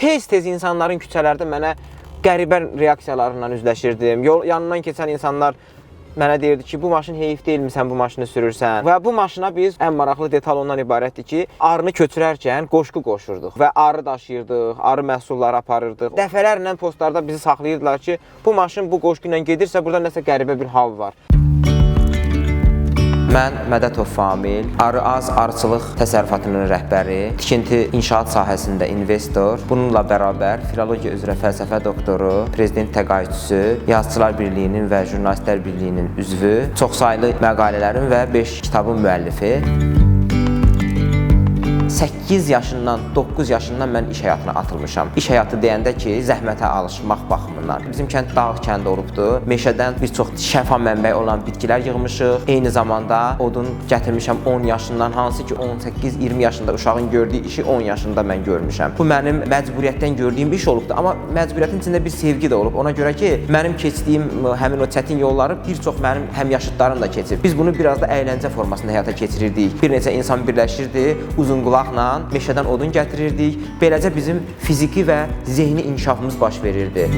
tez-tez insanların küçələrdə mənə qəribə reaksiyalarla üzləşirdim. Yol yanından keçən insanlar mənə deyirdi ki, bu maşın heyif deyilmi sən bu maşını sürürsən? Və bu maşına biz ən maraqlı detal ondan ibarətdir ki, arını köçürərkən qoşqu qoşurduq və arı daşıyırdıq, arı məhsulları aparırdıq. Dəfələrlə postlarda bizi saxlayırdılar ki, bu maşın bu qoşqu ilə gedirsə, burada nəsə qəribə bir hal var. Mən Mədətov Famil, Arı-Az Arıçılıq Təsərrüfatının rəhbəri, tikinti inşaat sahəsində investor, bununla bərabər filologiya üzrə fəlsəfə doktoru, prezident təqaüdçüsü, Yazıçılar Birliyinin və Jurnalistlər Birliyinin üzvü, çoxsaylı məqalələrin və 5 kitabın müəllifi. 8 yaşından, 9 yaşından mən iş həyatına atılmışam. İş həyatı deyəndə ki, zəhmətə alışmaq baxımından. Bizim kənd dağ kəndi olubdur. Meşədən bir çox şəfa mənbəyi olan bitkilər yığmışıq. Eyni zamanda odun gətirmişəm 10 yaşından, hansı ki 18-20 yaşında uşağın gördüyü işi 10 yaşında mən görmüşəm. Bu mənim məcburiyyətdən gördüyüm iş olubdur. Amma məcburiyyətin içində bir sevgi də olub. Ona görə ki, mənim keçdiyim həmin o çətin yolları bir çox mənim həmyaşıdlarım da keçib. Biz bunu biraz da əyləncə formasında həyata keçirirdik. Bir neçə insan birləşirdi, uzun qulaqla meşədən odun gətirirdik. Beləcə bizim fiziki və zehni inkişafımız baş verirdi.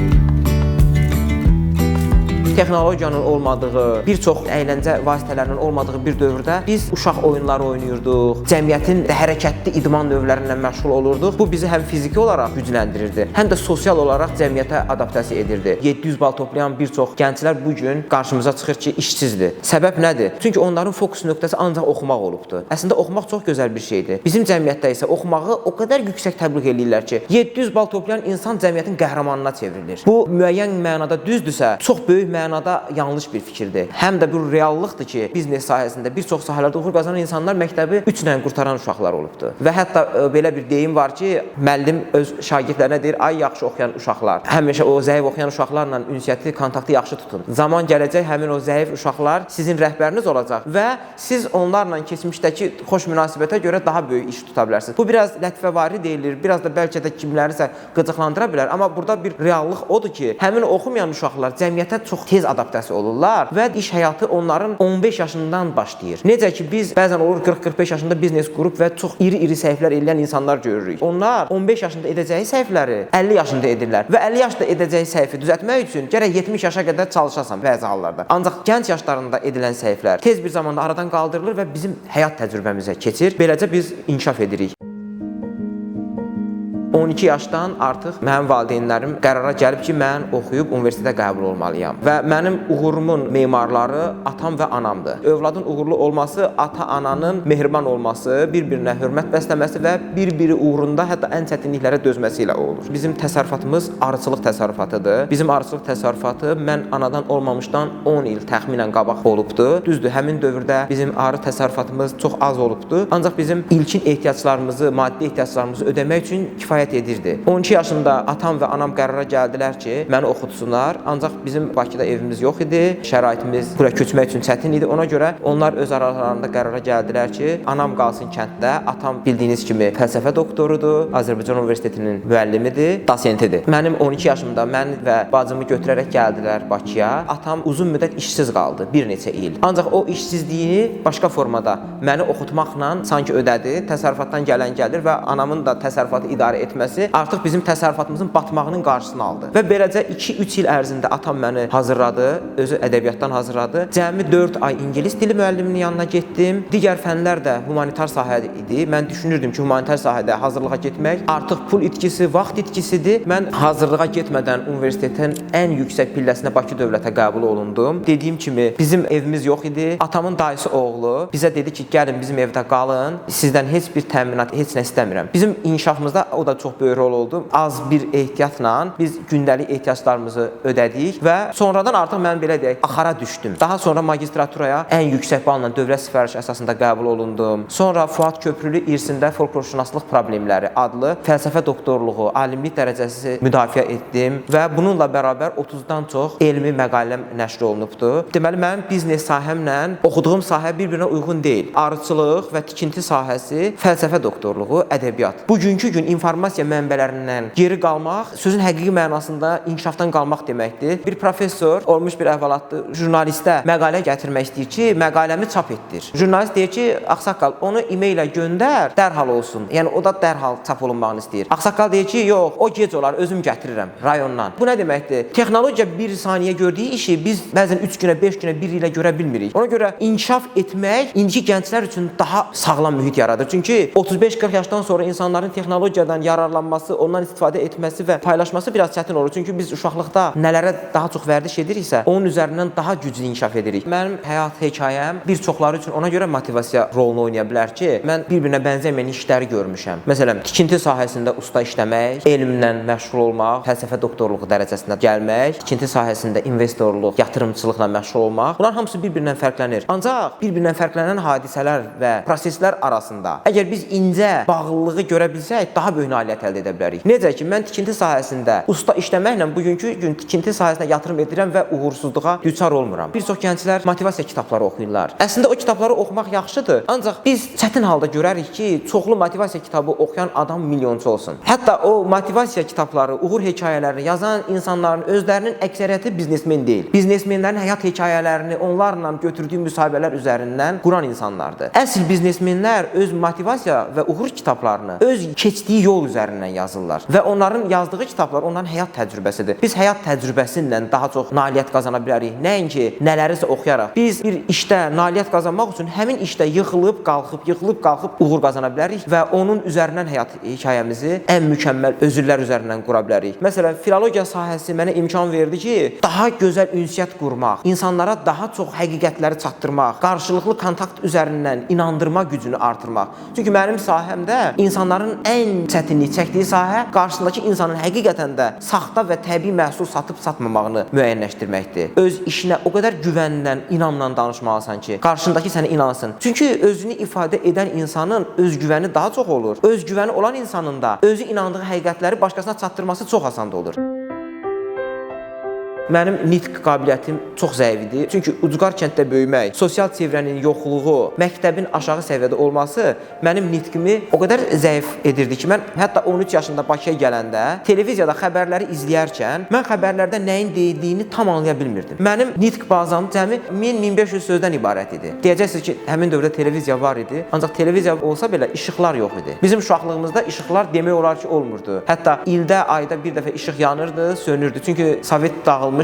Texnologiyanın olmadığı, bir çox əyləncə vasitələrinin olmadığı bir dövrdə biz uşaq oyunları oynayırdıq, cəmiyyətin hərəkətli idman növləri ilə məşğul olurduq. Bu bizi həm fiziki olaraq gücləndirirdi, həm də sosial olaraq cəmiyyətə adaptasiya edirdi. 700 bal toplayan bir çox gənclər bu gün qarşımıza çıxır ki, işsizdir. Səbəb nədir? Çünki onların fokus nöqtəsi ancaq oxumaq olubdur. Əslində oxumaq çox gözəl bir şeydir. Bizim cəmiyyətdə isə oxumağı o qədər yüksək təbliğ edirlər ki, 700 bal toplayan insan cəmiyyətin qəhrəmanına çevrilir. Bu müəyyən mənada düzdürsə, çox böyük mənada yanlış bir fikirdir. Həm də bu reallıqdır ki, biznes sahəsində bir çox sahələrdə uğur qazanan insanlar məktəbi 3 ilə qurtaran uşaqlar olubdur. Və hətta belə bir deyim var ki, müəllim öz şagirdlərinə deyir, ay yaxşı oxuyan uşaqlar, həmişə o zəif oxuyan uşaqlarla ünsiyyəti, kontaktı yaxşı tutun. Zaman gələcək, həmin o zəif uşaqlar sizin rəhbəriniz olacaq və siz onlarla keçmişdəki xoş münasibətə görə daha böyük iş tuta bilərsiniz. Bu biraz lətifəvari deyilir, biraz da bəlkə də kimlərisə qıcıqlandıra bilər, amma burada bir reallıq odur ki, həmin oxumayan uşaqlar cəmiyyətə çox tez adaptasiya olurlar və iş həyatı onların 15 yaşından başlayır. Necə ki, biz bəzən olur 40-45 yaşında biznes qrup və çox iri-iri səhvlər edən insanlar görürük. Onlar 15 yaşında edəcəyi səhvləri 50 yaşında edirlər və 50 yaşında edəcəyi səhvi düzəltmək üçün gərək 70 yaşa qədər çalışasan bəzi hallarda. Ancaq gənc yaşlarında edilən səhvlər tez bir zamanda aradan qaldırılır və bizim həyat təcrübəmizə keçir. Beləcə biz inkişaf edirik. 12 yaşdan artıq mənim valideynlərim qərara gəlib ki, mən oxuyub universitetə qəbul olmalıyam və mənim uğurumun memarları atam və anamdır. Övladın uğurlu olması, ata-ananın mehriban olması, bir-birinə hörmət bəsləməsi və bir-biri uğrunda hətta ən çətinliklərə dözməsi ilə olur. Bizim təsərrüfatımız arıçılıq təsərrüfatıdır. Bizim arıçılıq təsərrüfatı mən anadan olmamışdan 10 il təxminən qabaq olubdur. Düzdür, həmin dövrdə bizim arı təsərrüfatımız çox az olubdur. Ancaq bizim ilkin ehtiyaclarımızı, maddi ehtiyaclarımızı ödəmək üçün kifayət edirdi. 12 yaşında atam və anam qərara gəldilər ki, məni oxutsunlar. Ancaq bizim Bakıda evimiz yox idi. Şəraitimiz bura köçmək üçün çətin idi. Ona görə onlar öz aralarında qərara gəldilər ki, anam qalsın kənddə. Atam bildiyiniz kimi fəlsəfə doktorudur, Azərbaycan Universitetinin müəllimidir, dosentidir. Mənim 12 yaşımda mən və bacımı götürərək gəldilər Bakıya. Atam uzun müddət işsiz qaldı, bir neçə il. Ancaq o işsizliyini başqa formada məni oxutmaqla sanki ödədi. Təsərrüfatdan gələn gəlir və anamın da təsərrüfatı idarə etməsi artıq bizim təsərrüfatımızın batmağının qarşısını aldı. Və beləcə 2-3 il ərzində atam məni hazırladı, özü ədəbiyyatdan hazırladı. Cəmi 4 ay ingilis dili müəlliminin yanına getdim. Digər fənlər də humanitar sahə idi. Mən düşünürdüm ki, humanitar sahədə hazırlığa getmək artıq pul itkisi, vaxt itkisidir. Mən hazırlığa getmədən universitetin ən yüksək pilləsinə Bakı Dövlətə qəbul olundum. Dediyim kimi bizim evimiz yox idi. Atamın dayısı oğlu bizə dedi ki, gəlin bizim evdə qalın. Sizdən heç bir təminat, heç nə istəmirəm. Bizim inkişafımızda o da çox böyük rol oldu. Az bir ehtiyatla biz gündəlik ehtiyaclarımızı ödədik və sonradan artıq mən belə deyək, axara düşdüm. Daha sonra magistraturaya ən yüksək balla dövlət sifarişi əsasında qəbul olundum. Sonra Fuad Köprülü irsində folklorşünaslıq problemləri adlı fəlsəfə doktorluğu, alimlik dərəcəsi müdafiə etdim və bununla bərabər 30-dan çox elmi məqaləm nəşr olunubdur. Deməli, mənim biznes sahəmlə oxuduğum sahə bir-birinə uyğun deyil. Arıçılıq və tikinti sahəsi, fəlsəfə doktorluğu, ədəbiyyat. Bugünkü gün informasiya informasiya mənbələrindən geri qalmaq sözün həqiqi mənasında inkişafdan qalmaq deməkdir. Bir professor olmuş bir əhvalatlı jurnalistə məqalə gətirmək istəyir ki, məqaləmi çap etdir. Jurnalist deyir ki, ağsaqqal onu e-maillə göndər, dərhal olsun. Yəni o da dərhal çap olunmağını istəyir. Ağsaqqal deyir ki, yox, o gec olar, özüm gətirirəm rayondan. Bu nə deməkdir? Texnologiya bir saniyə gördüyü işi biz bəzən 3 günə, 5 günə, 1 ilə görə bilmirik. Ona görə inkişaf etmək indiki gənclər üçün daha sağlam mühit yaradır. Çünki 35-40 yaşdan sonra insanların texnologiyadan yararlanması, ondan istifadə etməsi və paylaşması biraz çətin olur. Çünki biz uşaqlıqda nələrə daha çox vərdiş ediriksə, onun üzərindən daha güclü inkişaf edirik. Mənim həyat hekayəm bir çoxları üçün ona görə motivasiya rolunu oynaya bilər ki, mən bir-birinə bənzəməyən işləri görmüşəm. Məsələn, tikinti sahəsində usta işləmək, elmlə məşğul olmaq, fəlsəfə doktorluğu dərəcəsinə gəlmək, tikinti sahəsində investorluq, yatırımçılıqla məşğul olmaq. Bunlar hamısı bir-birindən fərqlənir. Ancaq bir-birindən fərqlənən hadisələr və proseslər arasında əgər biz incə bağlılığı görə bilsək, daha böyük nailiyyət əldə edə bilərik. Necə ki, mən tikinti sahəsində usta işləməklə bugünkü gün tikinti sahəsinə yatırım edirəm və uğursuzluğa düçar olmuram. Bir çox gənclər motivasiya kitabları oxuyurlar. Əslində o kitabları oxumaq yaxşıdır. Ancaq biz çətin halda görərik ki, çoxlu motivasiya kitabı oxuyan adam milyonçu olsun. Hətta o motivasiya kitabları, uğur hekayələrini yazan insanların özlərinin əksəriyyəti biznesmen deyil. Biznesmenlərin həyat hekayələrini onlarla götürdüyü müsahibələr üzərindən quran insanlardır. Əsl biznesmenlər öz motivasiya və uğur kitablarını öz keçdiyi yol üzərindən yazırlar və onların yazdığı kitablar onların həyat təcrübəsidir. Biz həyat təcrübəsi ilə daha çox nailiyyət qazana bilərik. Nəinki nələrisə oxuyaraq. Biz bir işdə nailiyyət qazanmaq üçün həmin işdə yıxılıb qalxıb uğur qazana bilərik və onun üzərindən həyat hekayəmizi ən mükəmməl özüllər üzərindən qura bilərik. Məsələn, filologiya sahəsi mənə imkan verdi ki, daha gözəl ünsiyyət qurmaq, insanlara daha çox həqiqətləri çatdırmaq, qarşılıqlı kontakt üzərindən inandırma gücünü artırmaq. Çünki mənim sahəmdə insanların ən çətinlik çəkdiyi sahə qarşısındakı insanın həqiqətən də saxta və təbii məhsul satıb satmamağını müəyyənləşdirməkdir. Öz işinə o qədər güvənlə, inamla danışmalısan ki, qarşındakı sənə inansın. Çünki özünü ifadə edən insanın özgüvəni daha çox olur. Özgüvəni olan insanın da özü inandığı həqiqətləri başqasına çatdırması çox asan olur. Mənim nitq qabiliyyətim çox zəif idi. Çünki ucqar kənddə böyümək, sosial çevrənin yoxluğu, məktəbin aşağı səviyyədə olması mənim nitqimi o qədər zəif edirdi ki, mən hətta 13 yaşında Bakıya gələndə televiziyada xəbərləri izləyərkən mən xəbərlərdə nəyin deyildiyini tam anlaya bilmirdim. Mənim nitq bazam cəmi 1000-1500 sözdən ibarət idi. Deyəcəksiniz ki, həmin dövrdə televiziya var idi, ancaq televiziya olsa belə işıqlar yox idi. Bizim uşaqlığımızda işıqlar demək olar ki, olmurdu. Hətta ildə, ayda bir dəfə işıq yanırdı, sönürdü. Çünki Sovet dağılmışdı.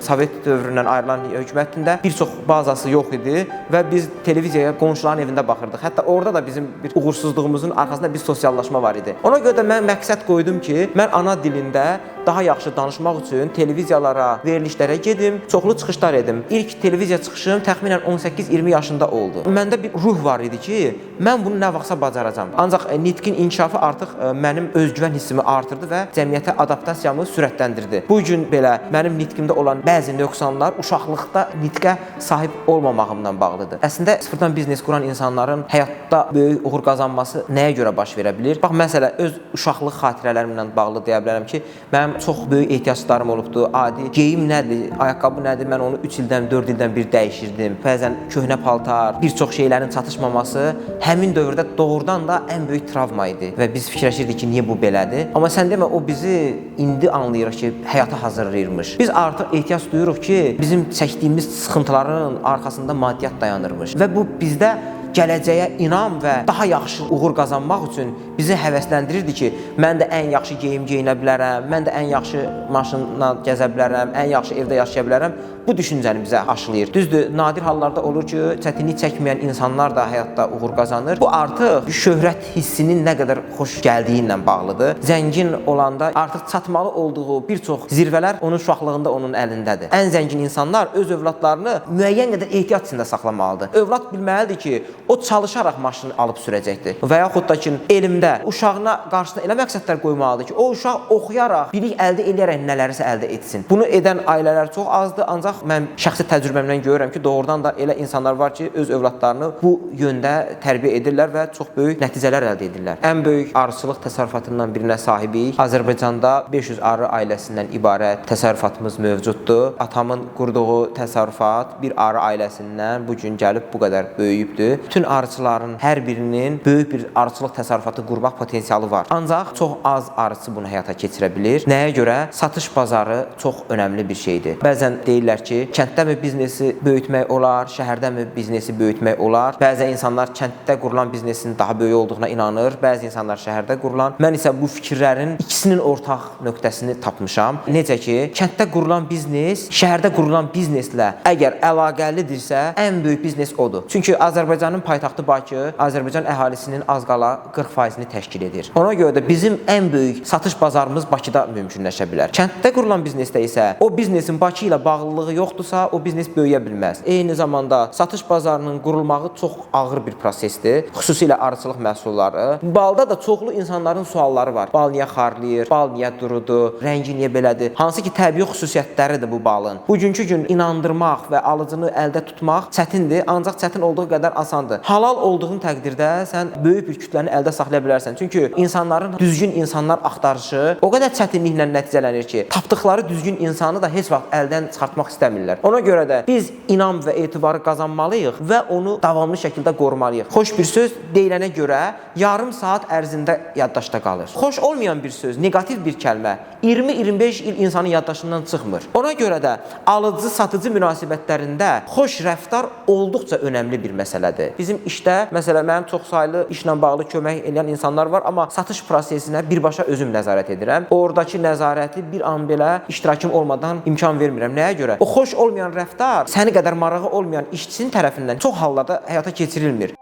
Sovet dövründən ayrılan hökumətində bir çox bazası yox idi və biz televiziyaya qonşuların evində baxırdıq. Hətta orada da bizim bir uğursuzluğumuzun arxasında bir sosiallaşma var idi. Ona görə də mən məqsəd qoydum ki, mən ana dilində daha yaxşı danışmaq üçün televiziyalara, verilişlərə gedim, çoxlu çıxışlar edim. İlk televiziya çıxışım təxminən 18-20 yaşında oldu. Məndə bir ruh var idi ki, mən bunu nə vaxtsa bacaracam. Ancaq nitqin inkişafı artıq mənim özgüvən hissimi artırdı və cəmiyyətə adaptasiyamı sürətləndirdi. Bu gün belə mənim nitqimdə olan bəzi nöqsanlar uşaqlıqda nitqə sahib olmamağımdan bağlıdır. Əslində sıfırdan biznes quran insanların həyatda böyük uğur qazanması nəyə görə baş verə bilir? Bax, məsələ öz uşaqlıq xatirələrimlə bağlı deyə bilərəm ki, mənim çox böyük ehtiyaclarım olubdu. Adi geyim nədir, ayaqqabı nədir? Mən onu 3 ildən, 4 ildən bir dəyişirdim. Bəzən köhnə paltar, bir çox şeylərin çatışmaması həmin dövrdə doğrudan da ən böyük travma idi və biz fikirləşirdik ki, niyə bu belədir? Amma sən demə, o bizi indi anlayırıq ki, həyata hazırlayırmış. Biz artıq ehtiyac duyuruq ki, bizim çəkdiyimiz sıxıntıların arxasında maddiyyat dayanırmış və bu bizdə gələcəyə inam və daha yaxşı uğur qazanmaq üçün bizi həvəsləndirirdi ki, mən də ən yaxşı geyim geyinə bilərəm, mən də ən yaxşı maşınla gəzə bilərəm, ən yaxşı evdə yaşaya bilərəm. Bu düşüncəni bizə aşılayır. Düzdür, nadir hallarda olur ki, çətinlik çəkməyən insanlar da həyatda uğur qazanır. Bu artıq şöhrət hissinin nə qədər xoş gəldiyi ilə bağlıdır. Zəngin olanda artıq çatmalı olduğu bir çox zirvələr onun uşaqlığında onun əlindədir. Ən zəngin insanlar öz övladlarını müəyyən qədər ehtiyat içində saxlamalıdır. Övlad bilməlidir ki, o çalışaraq maşını alıb sürəcəkdir. Və yaxud da ki, elmdə uşağına qarşısına elə məqsədlər qoymalıdır ki, o uşaq oxuyaraq, bilik əldə edərək nələrisə əldə etsin. Bunu edən ailələr çox azdır, ancaq mən şəxsi təcrübəmdən görürəm ki, doğrudan da elə insanlar var ki, öz övladlarını bu yöndə tərbiyə edirlər və çox böyük nəticələr əldə edirlər. Ən böyük arıçılıq təsərrüfatından birinə sahibiyik. Azərbaycanda 500 arı ailəsindən ibarət təsərrüfatımız mövcuddur. Atamın qurduğu təsərrüfat bir arı ailəsindən bu gün gəlib bu qədər böyüyübdür. Bütün arıçıların hər birinin böyük bir arıçılıq təsərrüfatı qurmaq potensialı var. Ancaq çox az arıçı bunu həyata keçirə bilir. Nəyə görə? Satış bazarı çox önəmli bir şeydir. Bəzən deyirlər ki, kənddəmi biznesi böyütmək olar, şəhərdəmi biznesi böyütmək olar. Bəzən insanlar kənddə qurulan biznesin daha böyük olduğuna inanır, bəzi insanlar şəhərdə qurulan. Mən isə bu fikirlərin ikisinin ortaq nöqtəsini tapmışam. Necə ki, kənddə qurulan biznes şəhərdə qurulan bizneslə əgər əlaqəlidirsə, ən böyük biznes odur. Çünki Azərbaycanın paytaxtı Bakı Azərbaycan əhalisinin az qala 40%-ni təşkil edir. Ona görə də bizim ən böyük satış bazarımız Bakıda mümkünləşə bilər. Kənddə qurulan biznesdə isə o biznesin Bakı ilə bağlılığı yoxdursa, o biznes böyüyə bilməz. Eyni zamanda satış bazarının qurulmağı çox ağır bir prosesdir. Xüsusilə arıçılıq məhsulları. Balda da çoxlu insanların sualları var. Bal niyə xarlayır? Bal niyə durudu? Rəngi niyə belədir? Hansı ki, təbii xüsusiyyətləridir bu balın. Bugünkü gün inandırmaq və alıcını əldə tutmaq çətindir, ancaq çətin olduğu qədər asandır. Halal olduğun təqdirdə sən böyük bir kütləni əldə saxlaya bilərsən. Çünki insanların düzgün insanlar axtarışı o qədər çətinliklə nəticələnir ki, tapdıqları düzgün insanı da heç vaxt əldən çıxartmaq istəmirlər. Ona görə də biz inam və etibarı qazanmalıyıq və onu davamlı şəkildə qorumalıyıq. Xoş bir söz deyilənə görə yarım saat ərzində yaddaşda qalır. Xoş olmayan bir söz, negativ bir kəlmə 20-25 il insanın yaddaşından çıxmır. Ona görə də alıcı-satıcı münasibətlərində xoş rəftar olduqca önəmli bir məsələdir. Bizim işdə, məsələn, mənim çoxsaylı işlə bağlı kömək edən insanlar var, amma satış prosesinə birbaşa özüm nəzarət edirəm. Oradakı nəzarəti bir an belə iştirakım olmadan imkan vermirəm. Nəyə görə? O xoş olmayan rəftar səni qədər marağı olmayan işçinin tərəfindən çox hallarda həyata keçirilmir.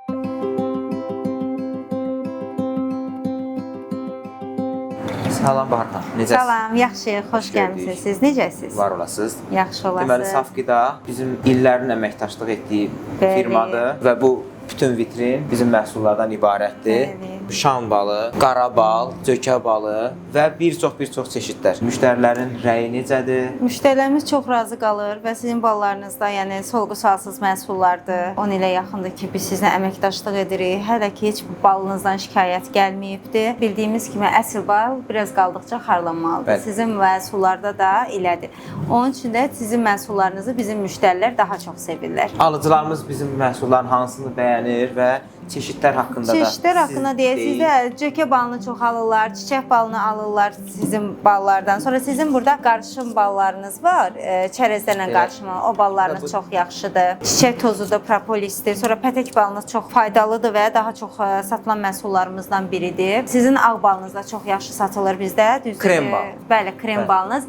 Salam Bahar xanım, necəsiniz? Salam, yaxşı, xoş gəlmisiniz. Siz necəsiniz? Var olasınız. Yaxşı olasınız. Deməli, Saf Qida bizim illərin əməkdaşlıq etdiyi firmadır və bu bütün vitrin bizim məhsullardan ibarətdir. Bəli. Şam balı, qara bal, cökə balı və bir çox çeşidlər. Müştərilərin rəyi necədir? Müştərilərimiz çox razı qalır və sizin ballarınızda, yəni sorğu-sualsız məhsullardır. 10 ilə yaxındır ki, biz sizlə əməkdaşlıq edirik. Hələ ki, heç balınızdan şikayət gəlməyibdir. Bildiyimiz kimi əsl bal biraz qaldıqca xarlanmalıdır. Bəli. Sizin məhsullarda da elədir. Onun üçün də sizin məhsullarınızı bizim müştərilər daha çox sevirlər. Alıcılarımız bizim məhsulların hansını bəyənir və çeşidlər haqqında da Çeşidlər haqqında deyəsiniz də, cökə balını çox alırlar, çiçək balını alırlar sizin ballardan. Sonra sizin burada qarışım ballarınız var, çərəzlərlə qarışımı. O ballarınız çox yaxşıdır. Çiçək tozu da propolisdir. Sonra pətək balınız çox faydalıdır və daha çox satılan məhsullarımızdan biridir. Sizin ağ balınız da çox yaxşı satılır bizdə. Krem bal. Bəli, krem balınız.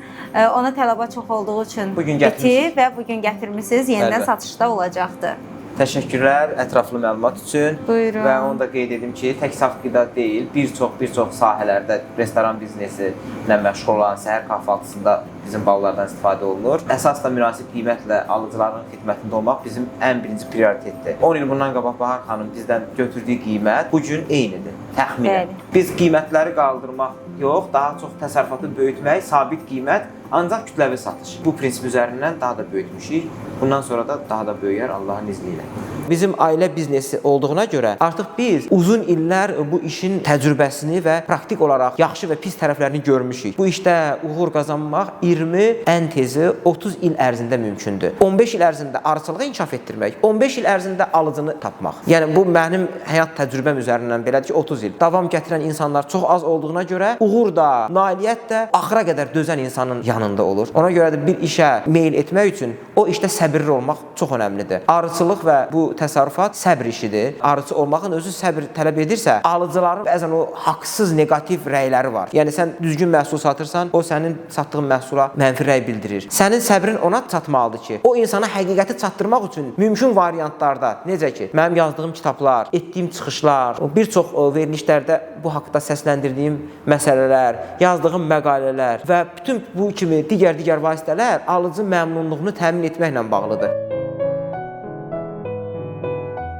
Ona tələbat çox olduğu üçün bitir və bugün gətirmisiniz, yenidən satışda olacaqdır. Təşəkkürlər ətraflı məlumat üçün. Buyurun. Və onu da qeyd edim ki, tək Saf Qida deyil, bir çox sahələrdə restoran biznesi ilə məşğul olan səhər kahvaltısında bizim ballardan istifadə olunur. Əsas da münasib qiymətlə alıcıların xidmətində olmaq bizim ən birinci prioritetdir. 10 il bundan qabaq Bahar xanım bizdən götürdüyü qiymət bu gün eynidir, təxminən. Bəli. Biz qiymətləri qaldırmaq yox, daha çox təsərrüfatı böyütmək, sabit qiymət, ancaq kütləvi satış. Bu prinsip üzərindən daha da böyütmüşük. Bundan sonra da daha da böyüyər Allahın izni ilə. Bizim ailə biznesi olduğuna görə artıq biz uzun illər bu işin təcrübəsini və praktik olaraq yaxşı və pis tərəflərini görmüşük. Bu işdə uğur qazanmaq 20, ən tezi 30 il ərzində mümkündür. 15 il ərzində arıçılığı inkişaf etdirmək, 15 il ərzində alıcını tapmaq. Yəni bu mənim həyat təcrübəm üzərindən belədir ki, 30 il. Davam gətirən insanlar çox az olduğuna görə uğur da, nailiyyət də axıra qədər dözən insanın yanında olur. Ona görə də bir işə meyl etmək üçün o işdə səbirli olmaq çox önəmlidir. Arıçılıq və bu təsərrüfat səbr işidir. Arıçı olmağın özü səbr tələb edirsə, alıcıların bəzən o haqsız neqativ rəyləri var. Yəni sən düzgün məhsul satırsan, o sənin satdığın məhsula mənfi rəy bildirir. Sənin səbrin ona çatmalıdır ki, o insana həqiqəti çatdırmaq üçün mümkün variantlarda, necə ki, mənim yazdığım kitablar, etdiyim çıxışlar, bir çox verilişlərdə bu haqqda səsləndirdiyim məsələlər, yazdığım məqalələr və bütün bu kimi digər vasitələr alıcı məmnunluğunu təmin etməklə bağlıdır.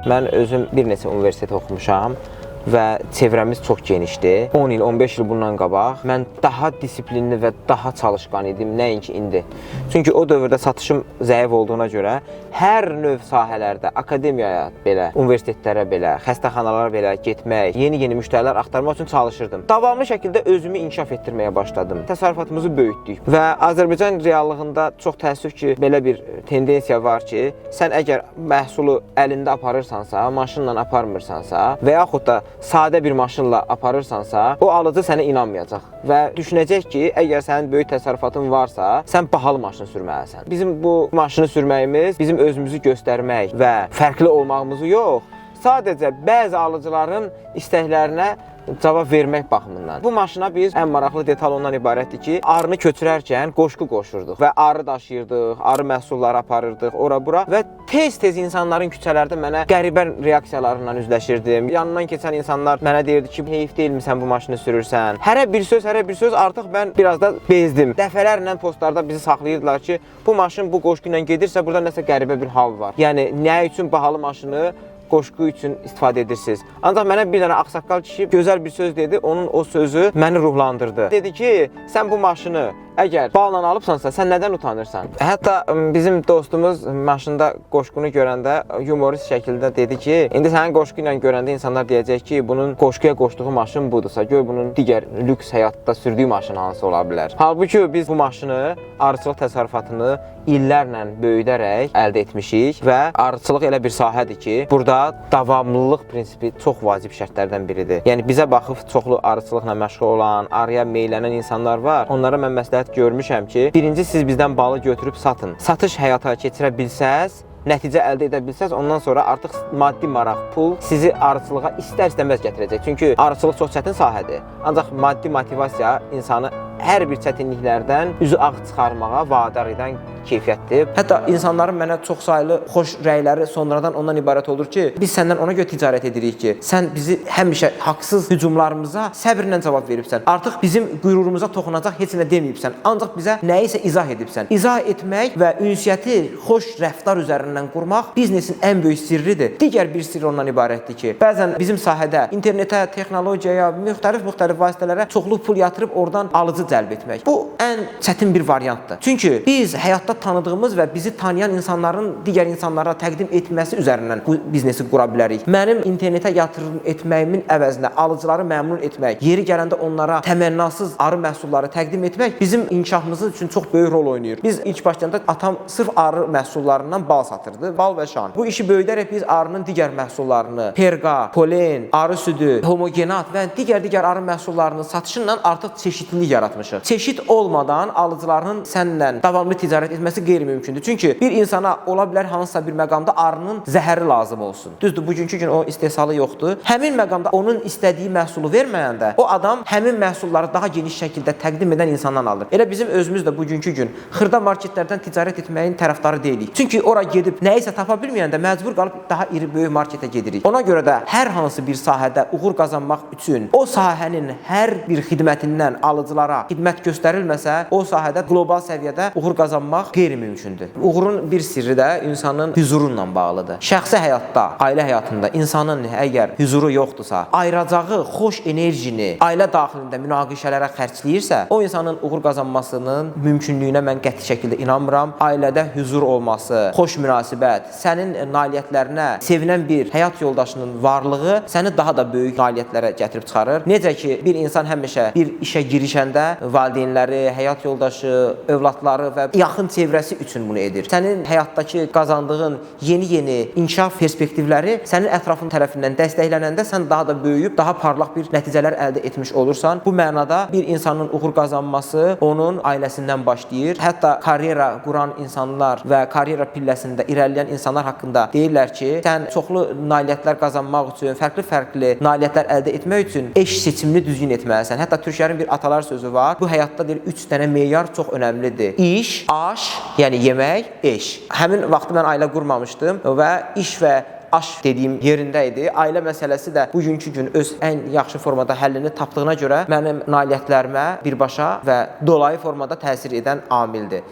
Mən özüm bir neçə universitet oxumuşam və çevrəmiz çox genişdir. 10 il, 15 il bundan qabaq mən daha disiplinli və daha çalışqan idim, nəinki indi. Çünki o dövrdə satışım zəif olduğuna görə hər növ sahələrdə, akademiyaya belə, universitetlərə belə, xəstəxanalara belə getmək, yeni müştərilər axtarmaq üçün çalışırdım. Davamlı şəkildə özümü inkişaf etdirməyə başladım. Təsərrüfatımızı böyütdük və Azərbaycan reallığında çox təəssüf ki, belə bir tendensiya var ki, sən əgər məhsulu əlində aparırsansa, maşınla aparmırsansa və yaxud da sadə bir maşınla aparırsansa, o alıcı sənə inanmayacaq və düşünəcək ki, əgər sənin böyük təsərrüfatın varsa, sən bahalı maşın sürməlisən. Bizim bu maşını sürməyimiz bizim özümüzü göstərmək və fərqli olmağımızı yox, sadəcə bəzi alıcıların istəklərinə cavab vermək baxımından. Bu maşına biz ən maraqlı detal ondan ibarətdir ki, arını köçürərkən qoşqu qoşurduq və arı daşıyırdıq, arı məhsulları aparırdıq ora-bura və tez-tez insanların küçələrdə mənə qəribə reaksiyalarla üzləşirdim. Yanından keçən insanlar mənə deyirdi ki, heyf deyilmisən bu maşını sürürsən. Hərə bir söz artıq mən biraz da bezdim. Dəfələrlə postlarda bizi saxlayırdılar ki, bu maşın bu qoşqu ilə gedirsə, burada nəsə qəribə bir hal var. Yəni, nə üçün bahalı maşını qoşqu üçün istifadə edirsiniz. Ancaq mənə bir dənə ağsaqqal kişi gözəl bir söz dedi, onun o sözü məni ruhlandırdı. Dedi ki, sən bu maşını əgər balla alıbsansa, sən nədən utanırsan? Hətta bizim dostumuz maşında qoşqunu görəndə humorist şəkildə dedi ki, indi sənin qoşqu ilə görəndə insanlar deyəcək ki, bunun qoşquya qoşduğu maşın budursa, gör bunun digər lüks həyatda sürdüyü maşın hansı ola bilər. Halbuki biz bu maşını, arıçılıq təsərrüfatını illərlə böyüdərək əldə etmişik və arıçılıq elə bir sahədir ki, burada davamlılıq prinsipi çox vacib şərtlərdən biridir. Yəni bizə baxıb çoxlu arıçılıqla məşğul olan, arıya meylənən insanlar var. Onlara mən məsləhət görmüşəm ki, birinci siz bizdən balı götürüb satın. Satış həyata keçirə bilsəz, nəticə əldə edə bilsəz, ondan sonra artıq maddi maraq, pul sizi arıçılığa istər-istəməz gətirəcək. Çünki arıçılıq çox çətin sahədir. Ancaq maddi motivasiya insanı hər bir çətinliklərdən üzü ağ çıxarmağa vadar edən keyfiyyətdir. Hətta insanların mənə çox saylı xoş rəyləri sonradan ondan ibarət olur ki, biz səndən ona görə ticarət edirik ki, sən bizi həmişə haqsız hücumlarımıza səbrlə cavab veribsən. Artıq bizim qürurumuza toxunacaq heç nə deməyibsən. Ancaq bizə nəyisə izah edibsən. İzah etmək və ünsiyyəti xoş rəftar üzərindən qurmaq biznesin ən böyük sirridir. Digər bir sirr ondan ibarətdir ki, bəzən bizim sahədə internetə, texnologiyaya, müxtəlif vasitələrə çoxlu pul yatırıb oradan alıcı cəlb etmək. Bu ən çətin bir variantdır. Çünki biz həyatda tanıdığımız və bizi tanıyan insanların digər insanlara təqdim etməsi üzərindən bu biznesi qura bilərik. Mənim internetə yatırım etməyimin əvəzinə alıcıları məmnun etmək, yeri gələndə onlara təmənnasız arı məhsulları təqdim etmək bizim inkişafımız üçün çox böyük rol oynayır. Biz ilk başlayanda atam sırf arı məhsullarından bal satırdı, bal və şan. Bu işi böyüdərək biz arının digər məhsullarını, perqa, polen, arı südü, homogenat və digər arı məhsullarının satışından artıq çeşidlilik yaratmışıq. Çeşid olmadan alıcıların səninlə davamlı ticarət etməsi qeyri-mümkündür. Çünki bir insana ola bilər hansısa bir məqamda arının zəhəri lazım olsun. Düzdür, bugünkü gün o istehsalı yoxdur. Həmin məqamda onun istədiyi məhsulu verməyəndə o adam həmin məhsulları daha geniş şəkildə təqdim edən insandan alır. Elə bizim özümüz də bugünkü gün xırda marketlərdən ticarət etməyin tərəfdarı deyilik. Çünki ora gedib nəyisə tapa bilməyəndə məcbur qalıb daha iri böyük marketə gedirik. Ona görə də hər hansı bir sahədə uğur qazanmaq üçün o sahənin hər bir xidmətindən alıcılara xidmət göstərilməsə, o sahədə qlobal səviyyədə uğur qazanmaq qeyri-mümkündür. Uğurun bir sirri də insanın hüzurunla bağlıdır. Şəxsi həyatda, ailə həyatında insanın əgər hüzuru yoxdursa, ayıracağı xoş enerjini ailə daxilində münaqişələrə xərcləyirsə, o insanın uğur qazanmasının mümkünlüyünə mən qəti şəkildə inanmıram. Ailədə hüzur olması, xoş münasibət, sənin nailiyyətlərinə sevinən bir həyat yoldaşının varlığı səni daha da böyük nailiyyətlərə gətirib çıxarır. Necə ki, bir insan həmişə bir işə girişəndə valideynləri, həyat yoldaşı, övladları və yaxın çevrəsi üçün bunu edir. Sənin həyatdakı qazandığın yeni inkişaf perspektivləri sənin ətrafın tərəfindən dəstəklənəndə sən daha da böyüyüb, daha parlaq bir nəticələr əldə etmiş olursan. Bu mənada bir insanın uğur qazanması onun ailəsindən başlayır. Hətta karyera quran insanlar və karyera pilləsində irəliləyən insanlar haqqında deyirlər ki, sən çoxlu nailiyyətlər qazanmaq üçün, fərqli nailiyyətlər əldə etmək üçün eş seçimini düzgün etməlisən. Hətta türklərin bir atalar sözü var. Bu həyatda deyir 3 dənə meyar çox önəmlidir. İş, aş, yəni yemək, eş. Həmin vaxtı mən ailə qurmamışdım və iş və aş dediyim yerində idi. Ailə məsələsi də bugünkü gün öz ən yaxşı formada həllini tapdığına görə mənim nailiyyətlərimə birbaşa və dolayı formada təsir edən amildir.